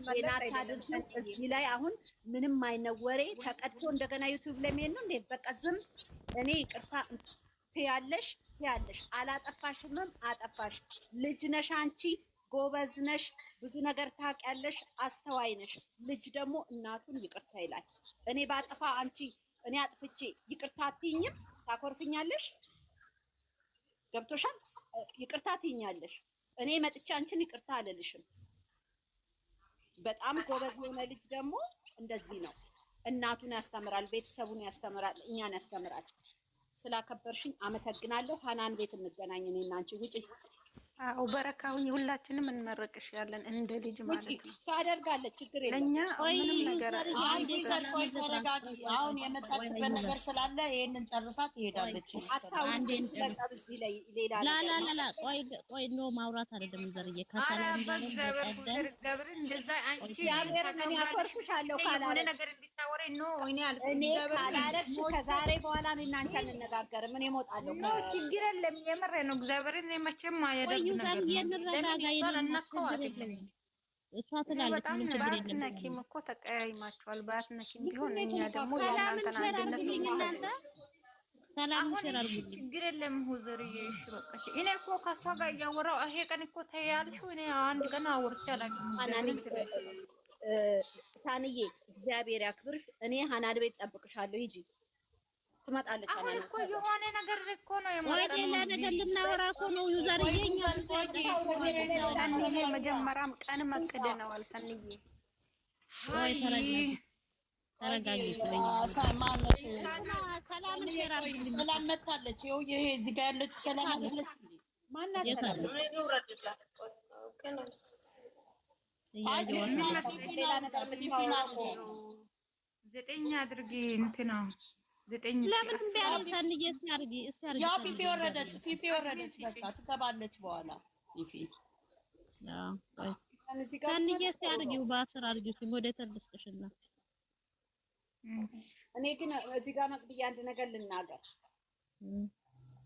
ዜናት አድርጉ። እዚህ ላይ አሁን ምንም አይነወሬ ተቀድቶ እንደገና ዩቲዩብ ላይ ምን ነው እንዴት በቃ ዝም እኔ ይቅርታ ትያለሽ አላጠፋሽምም አጠፋሽ ልጅ ነሽ አንቺ ጎበዝ ነሽ ብዙ ነገር ታውቂያለሽ አስተዋይ ነሽ ልጅ ደግሞ እናቱን ይቅርታ ይላል እኔ ባጠፋ አንቺ እኔ አጥፍቼ ይቅርታ አትይኝም ታኮርፍኛለሽ ገብቶሻል ይቅርታ ትይኛለሽ እኔ መጥቻ አንቺን ይቅርታ አልልሽም በጣም ጎበዝ የሆነ ልጅ ደግሞ እንደዚህ ነው እናቱን ያስተምራል ቤተሰቡን ያስተምራል እኛን ያስተምራል ስላከበርሽኝ አመሰግናለሁ ሃናን ቤት እንገናኝ እኔና አንቺ ውጪ አው በረካውኝ ሁላችንም እንመረቅሽ ያለን እንደ ልጅ ማለት ነው ታደርጋለች ችግር የለም ለኛ ምንም ነገር አንዴ ዘርቆይ ተረጋጊ አሁን የመጣችበት ነገር ስላለ ይሄንን ጨርሳ ትሄዳለች አንዴ እንጨርሳት እዚህ ላይ ሌላ ላ ቆይ ነው ማውራት አይደለም ዘርዬ ከሰላም ጋር ገብር እንደዛ አንቺ ሲያምር ምን ያቆርኩሻለሁ ካላለ ነገር እንድታወሪ ነው እኔ ካላለች ከዛሬ በኋላ እኔና አንቺ አንነጋገርም እኔ እሞጣለሁ ነው ችግር የለም የምሬ ነው እግዚአብሔርን መቼም አይደለም ባትነኪም እኮ ተቀያይማቸዋል ባትነኪም ቢሆን እኛ ደግሞ ችግር የለም ሁዘርዬ እሺ በቃ እኔ እኮ ከእሷ ጋር እያወራሁ ይሄ ቀን እኮ ተያልሽው እኔ አንድ ቀን አውርቼ አላውቅም ሳንዬ እግዚአብሔር ያክብርሽ እኔ ሃናን ቤት ጠብቅሻለሁ ሂጂ ትመጣለች አሁን እኮ የሆነ ነገር እኮ ነው የማጣው ሌላ ነገር ልናወራ እኮ ነው ዩዘርዬ መጀመሪያም ቀን መቅደናል ሰንዬ ወይ ተረጋጊ ሰላም መታለች ይኸው ይሄ እዚህ ጋር ያለችው ሰላም አይደለች ማናት ሰላም ዘጠኝ አድርጊ እንትና ዘጠኝ ለምን ቢያንሳን እየሳርጊ እስታርጊ ያ ፊፊ ወረደች በቃ ትገባለች በኋላ ፊፊ ከንዬ እስታርጊው በአስር አርጊው ወደ ተልስጥሽና እኔ ግን እዚህ ጋር መቅድያ አንድ ነገር ልናገር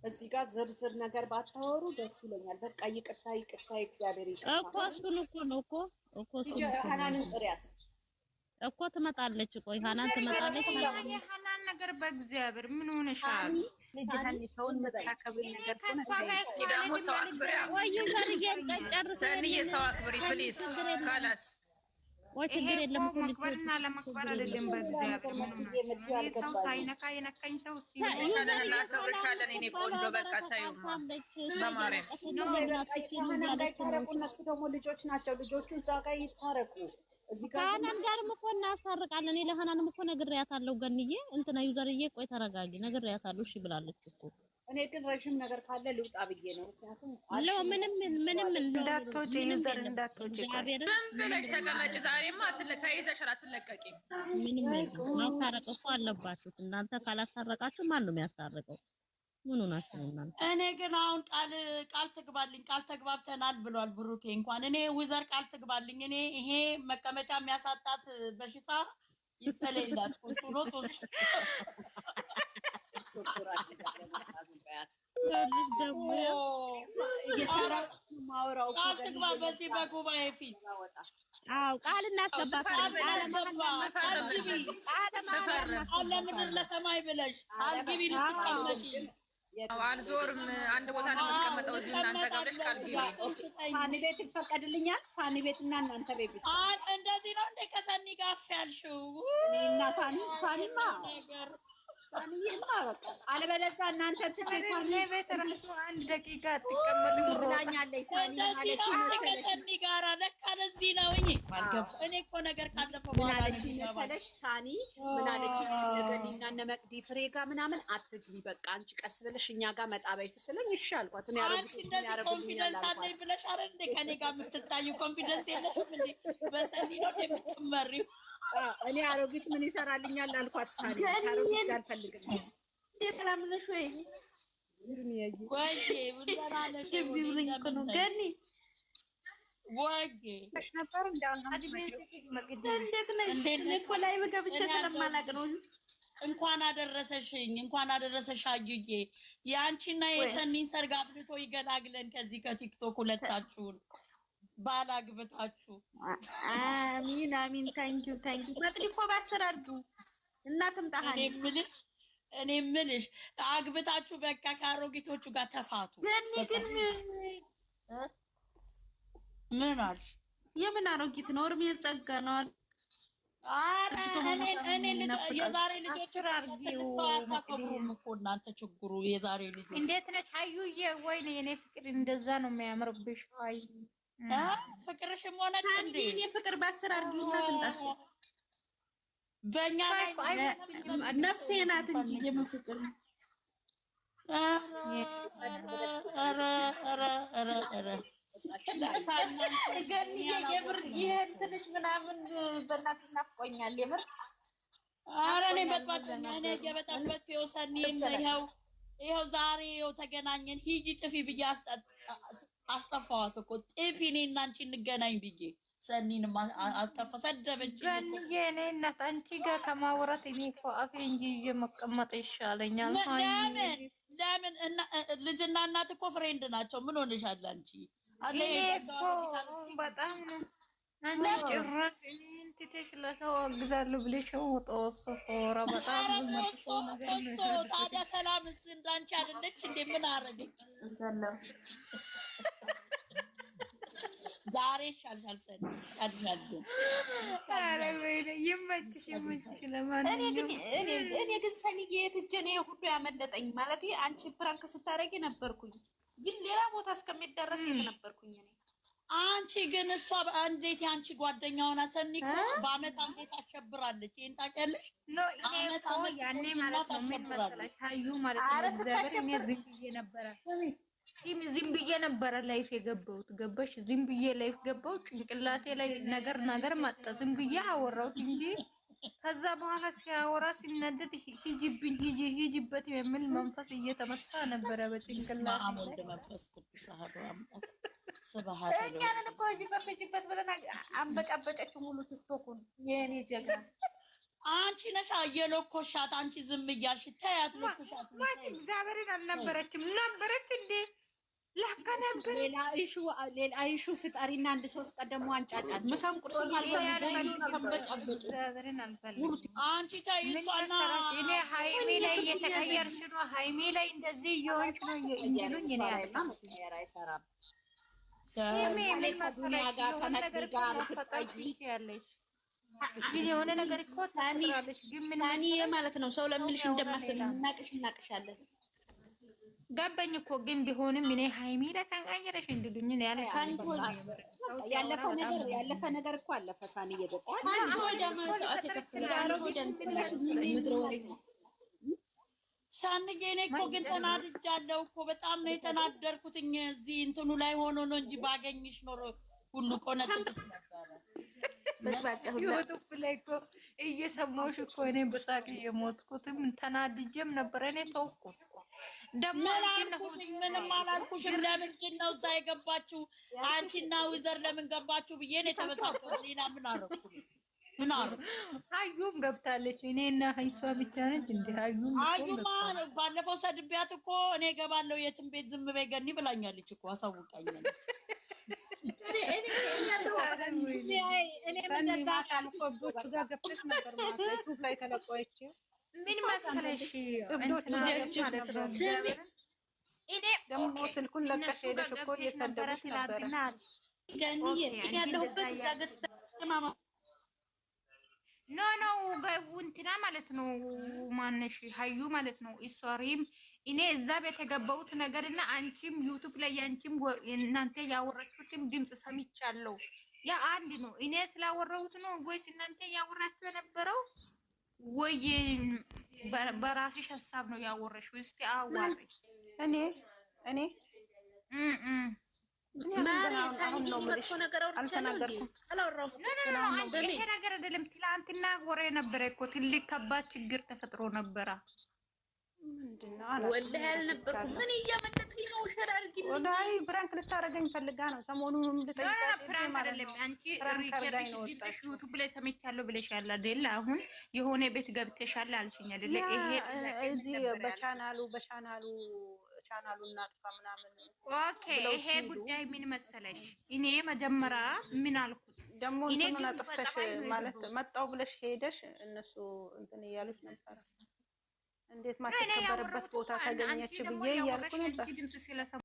እዚህ ጋር ዝርዝር ነገር ባታወሩ ደስ ይለኛል በቃ ይቅርታ እግዚአብሔር ይቅርታ እኮ እሱን እኮ ነው እኮ ሃናንን ጥሪያት እኮ ትመጣለች ቆይ ሃናን ትመጣለች ሃናን ነገር በእግዚአብሔር ምን ሆነሻል ሰውን መታከብሪ ነገር ደግሞ ሰው አክብሪ ወይ ዘርዬን ጨርሰን ሰንዬ ሰው አክብሪ ፕሊዝ ካላስ ወይ ችግር የለም እኮ ማክበርና ለማክበር አይደለም በእግዚአብሔር ምን ሆነ ሰው ሳይነካ የነካኝ ሰው ሲሻለን እናከብርሻለን እኔ ቆንጆ በቃ ታዩ በማርያም እነሱ ደግሞ ልጆች ናቸው ልጆቹ እዛ ጋር ይታረቁ ከሃናን ጋርም እኮ እናስታርቃለን እኔ ለሃናንም እኮ ነግሬያታለሁ ገንዬ እንትና ዩዘርዬ ቆይ ተረጋጊ ነግሬያታለሁ እሺ ብላለች እኮ እኔ ግን ረጅም ነገር ካለ ልውጣ ብዬ ነው ምክንያቱም ምንም እንዳትወጪ ዩዘር እንዳትወጪ ዝም ብለሽ ተቀመጭ ዛሬማ ተይዘሻል አትለቀቂም ምንም ማስታረቅ እኮ አለባችሁ እናንተ ካላስታረቃችሁ ማን ነው የሚያስታርቀው ምን ሆናችሁ እናንተ እኔ ግን አሁን ቃል ተግባብተናል ብሏል ብሩኬ እንኳን እኔ ዊዘር ቃል ትግባልኝ እኔ ይሄ መቀመጫ የሚያሳጣት በሽታ ይፈለይላት ቁሱሎቶስ ቃል ትግባ በዚህ በጉባኤ ፊት አው ቃል እናስገባታለን ቃል ለምድር ለሰማይ ብለሽ ቃል ግቢ ልትቀመጪ አልዞርም አንድ ቦታ ነው የምትቀመጠው እዚሁ እናንተ ጋር ብለሽ ቃል ግቢ ሳኒ ቤት ይፈቀድልኛል ሳኒ ቤት እና እናንተ ቤት እንደዚህ ነው እንደ ከሰኒ ጋር ያልሽው እና ሳኒማ ሳኒማ በቃ አለበለዚያ እናንተ ትተሳኒ ቤት ራሱ አንድ ደቂቃ አትቀመጥ ብላኛለች ሳኒ ማለት ነው ከሰኒ ጋር ለካ ለዚህ ነው እኔ እኮ ነገር ካለፈ በኋላ መሰለሽ ሳኒ ምን አለች ነገሊና እነ መቅዲ ፍሬ ጋር ምናምን አትግቢ በቃ አንቺ ቀስ ብለሽ እኛ ጋር መጣበይ ስትለኝ እሺ አልኳት እኔ አንቺ እንደዚህ ኮንፊደንስ አለኝ ብለሽ አረ እንደ ከኔ ጋር የምትታዩ ኮንፊደንስ የለሽም እንዴ በሰኒ ነው የምትመሪው እኔ አሮጊት ምን ይሰራልኛል አልኳት ሳኒ አሮጊት አልፈልግም የትላምነሽ ወይ ውላናለሽ ነው ገኒ ወጌ ነበር ላይ በገብቼ ስለማላቅ ነው እንኳን አደረሰሽ አዩዬ የአንቺና የሰኒን ሰርግ አብልቶ ይገላግለን ከዚህ ከቲክቶክ ሁለታችሁን ባላግብታችሁ። አሚን አሚን። ታንኪዩ መቅዲ እኮ ባሰራዱ እናትም ታሃኒ እኔ የምልሽ አግብታችሁ በቃ ከአሮጊቶቹ ጋር ተፋቱ። ግን ምን አልሽ? የምን አሮጊት ነው? እርሜ ጸጋ ነው። አረ እኔ የዛሬ ልጆች ሰው አታከብሩም እኮ እናንተ። ችግሩ የዛሬ ልጆች እንዴት ነሽ አዩዬ? ወይኔ የኔ ፍቅር እንደዛ ነው የሚያምርብሽ። አይ ፍቅርሽም ሆነች እንዴ? እኔ ፍቅር ባሰራዱ እናትንጣሽ በእኛ ነፍሴ ናት እንጂ የምን ፍቅር ገንዬ የምር ይሄን ትንሽ ምናምን በእናትህ ናፍቆኛል የምር። ኧረ እኔ በጥባጥኛ እኔ የበጠበት የወሰኒም ይኸው ዛሬ ይኸው ተገናኘን። ሂጂ ጥፊ ብዬ አስጠፋዋት እኮ ጥፊ እኔ እና አንቺ እንገናኝ ብዬ ሰኒንም አስጠፋ ሰደበች። ገንዬ እኔ እናት አንቺ ጋር ከማውራት እኔ እኮ አፌ እንጂ መቀመጥ ይሻለኛል። ለምን ልጅና እናት እኮ ፍሬንድ ናቸው። ምን ሆነሻል አንቺ? እኔ እኮ በጣም ነው አንቺ ጭራሽ እኔን ትተሽ ለሰው አግዛለሁ ብለሽ ጦሶፎራ በጣም መጥፎ ነገር ነው። ታዲያ ሰላምስ እንዳንቺ አይደለች እንዴ? ምን አረገች? ዛሬ ይሻልሻል ሰኒ ይሻልሻል። ኧረ ወይኔ ይመችሽ። ለማንኛውም እኔ ግን ሰኒዬ የት ሂጅ ነው ሁሉ ያመለጠኝ? ማለት አንቺ ፕራንክ ስታረጊ ነበርኩኝ፣ ግን ሌላ ቦታ እስከሚደረስ የት ነበርኩኝ እኔ? አንቺ ግን እሷ እንዴት የአንቺ ጓደኛ ሆና ሰኒ እኮ በአመት አመት አሸብራለች። ይሄን ታውቂያለሽ? አመት አመት ያኔ ማለት ነው ምን መሰለሽ ታዩ ማለት ነው። ዘበን ዝም ብዬ ነበረ ዝም ብዬ ነበረ ላይፍ የገባሁት ገባሽ? ዝም ብዬ ላይፍ ገባሁ። ጭንቅላቴ ላይ ነገር መጣ። ዝም ብዬ አወራሁት እንጂ ከዛ በኋላ ሲያወራ ሲነደድ ሂጂብኝ ሂጂበት የሚል መንፈስ እየተመታ ነበረ በጭንቅላቴ። አሞልድ መንፈስ ቅዱስ አሐዱ አምላክ ስብሐት። እኛንን እኮ ሂጂበት ብለን አንበጫበጨችው ሙሉ ቲክቶኩን። የኔ ጀግና አንቺ ነሽ አየለኮሻት። አንቺ ዝም እያልሽ ተያት። ለኮሻት ማለት እግዚአብሔርን አልነበረችም ነበረች እንዴ? ለካ ነበር። ሌላ አይሹ ፍጣሪና አንድ ሶስት ቀን ደግሞ አንጫጫት። ምሳም ቁርስ አንቺ ተይ እሷና እኔ ሃይሜ ላይ እየተቀየርሽ ነው፣ ሃይሜ ላይ እንደዚህ እየሆንሽ ነው እንዲሉኝ እኔ አይሰራም። የሆነ ነገር እኮ ታኒያለሽ፣ ግን ምን ማለት ነው ሰው ለምልሽ እንደማሰል እናቅሻለን። ገባኝ እኮ ግን ቢሆንም እኔ ሃይሜ ላይ ተንቀየረሽ እንዲሉኝ ነው ያለ። ያለፈ ነገር እኮ አለፈ። ሳኒ እየደቋል ሳንዬ እኔ እኮ ግን ተናድጃለሁ እኮ በጣም ነው የተናደርኩት። እዚህ እንትኑ ላይ ሆኖ ነው እንጂ ባገኝሽ ኖሮ ሁሉ ቆነጥጥ ነበረ። ዩቱብ ላይ እኮ እየሰማሁሽ እኮ እኔ በሳቅ እየሞትኩትም ተናድጄም ነበረ። እኔ ተውኩት። ምንም አላልኩሽም። ለምንድን ነው እዛ የገባችሁ? አንቺና ዊዘር ለምን ገባችሁ ብዬ ነው የተበሳጨሁት። ሌላ ምን አደረኩ? ምን አደረኩ? አዩም ገብታለች። እኔና እሷ ብቻ ነች እንደ አዩማ ባለፈው ሰድቢያት እኮ እኔ እገባለሁ የትም ቤት ዝም በይ ገኒ ብላኛለች እኮ አሳውቃኛለች። ምን መሰለሽ እኔ ደግሞ ስልኩን ለቀሽ ሄደሽ እኮ እየሰደብሽ ነበረ። ያለሁበት እዛ ገዝታ ኖ እንትና ማለት ነው ማነሽ ሀዩ ማለት ነው። እሷሪም እኔ እዛ ቤት የገባሁት ነገር እና አንቺም ዩቱብ ላይ ያንቺም እናንተ ያወራችሁትም ድምፅ ሰምቻለሁ። ያ አንድ ነው። እኔ ስላወራሁት ነው ወይስ እናንተ ያወራችሁ የነበረው ወይ በራስሽ ሀሳብ ነው ያወራሽው? እስቲ አዋሪ። እኔ ማሪ ሳኒ መጥፎ ነገር አውርቻለሁ። ይሄ ነገር አይደለም። ትላንትና ወሬ ነበረ እኮ ትልቅ ከባድ ችግር ተፈጥሮ ነበረ። ወላሂ አልነበርኩም። ምን እያመለጥኩኝ ነው? ሸራርጊ ወላሂ ብራንክ ልታረገኝ ፈልጋ ነው። ሰሞኑንም ልጠይቃት ፕራንክ አይደለም። አንቺ ሪከርድሽ ድምፅሽ ዩቱብ ላይ ሰምቻለሁ ብለሻል አይደል? አሁን የሆነ ቤት ገብተሻል አልሽኝ አይደል? ይሄ እዚህ በቻናሉ ቻናሉን እናጥፋ ምናምን። ኦኬ ይሄ ጉዳይ ምን መሰለሽ፣ እኔ መጀመሪያ ምን አልኩት ደግሞ እንትኑን አጥፍተሽ ማለት መጣው ብለሽ ሄደሽ እነሱ እንትን እያሉሽ ነበር። እንዴት ማትከበረበት ቦታ ታገኘች ብዬ እያልኩ ነበር።